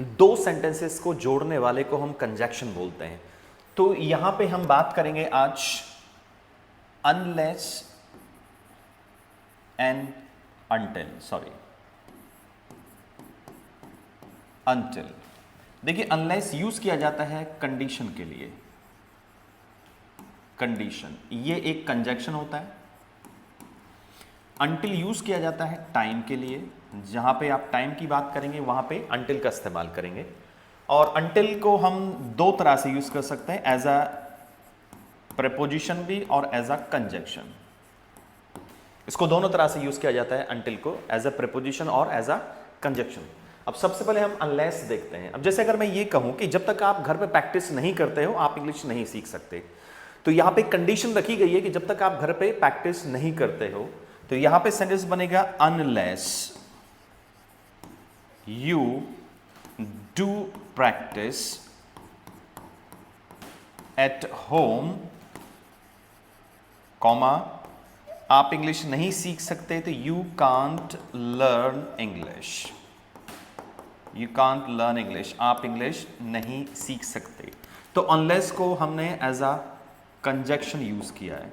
दो सेंटेंसेस को जोड़ने वाले को हम कंजक्शन बोलते हैं। तो यहां पे हम बात करेंगे आज अनलेस एंड अनटिल। देखिए अनलेस यूज किया जाता है कंडीशन के लिए, कंडीशन ये एक कंजक्शन होता है। अनटिल यूज किया जाता है टाइम के लिए, जहां पे आप टाइम की बात करेंगे वहां पे अनटिल का इस्तेमाल करेंगे। और अनटिल को हम दो तरह से यूज कर सकते हैं, एज अ प्रेपोजिशन भी और एज अ कंजक्शन। इसको दोनों तरह से यूज किया जाता है अनटिल को, एज अ प्रेपोजिशन और एज अ कंजक्शन। अब सबसे पहले हम अनलेस देखते हैं। अब जैसे अगर मैं ये कहूं कि जब तक आप घर पे प्रैक्टिस नहीं करते हो आप इंग्लिश नहीं सीख सकते, तो यहां पे कंडीशन रखी गई है कि जब तक आप घर पे प्रैक्टिस नहीं करते हो, तो यहां पे सेंटेंस बनेगा unless you do practice at home, comma आप इंग्लिश नहीं सीख सकते तो you can't learn English. You can't learn English, आप इंग्लिश नहीं सीख सकते। तो अनलेस को हमने एज अ कंजक्शन यूज किया है।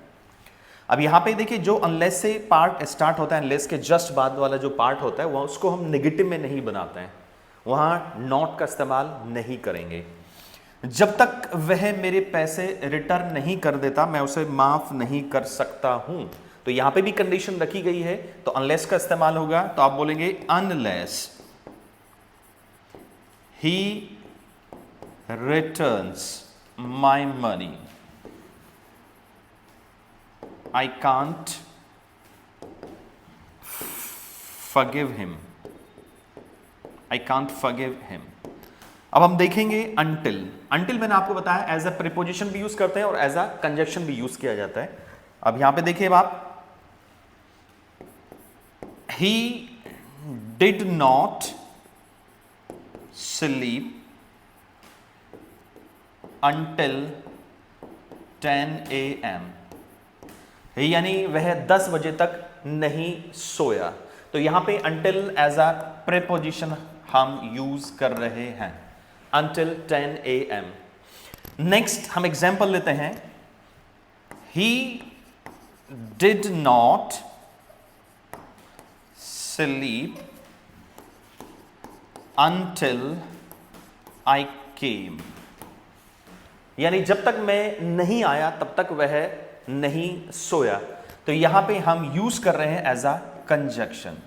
अब यहां पे देखिए जो अनलेस से पार्ट स्टार्ट होता है, अनलेस के जस्ट बाद वाला जो पार्ट होता है वह उसको हम नेगेटिव में नहीं बनाते हैं, वहां नॉट का इस्तेमाल नहीं करेंगे। जब तक वह मेरे पैसे रिटर्न नहीं कर देता मैं उसे माफ नहीं कर सकता हूं। तो यहां पे भी कंडीशन रखी गई है, तो अनलेस का इस्तेमाल होगा। तो आप बोलेंगे unless he returns my money I can't forgive him, I can't forgive him। अब हम देखेंगे अनटिल। अनटिल मैंने आपको बताया एज अ प्रीपोजिशन भी यूज करते हैं और एज अ कंजक्शन भी यूज किया जाता है। अब यहां पे देखिए आप, he did not sleep until 10 AM, यानी वह 10 बजे तक नहीं सोया। तो यहां पे until एज अ प्रेपोजिशन हम यूज कर रहे हैं, until 10 AM। नेक्स्ट हम एग्जाम्पल लेते हैं, he did not sleep until I came, यानी जब तक मैं नहीं आया तब तक वह नहीं सोया। तो यहां पे हम यूज कर रहे हैं एज अ कंजक्शन।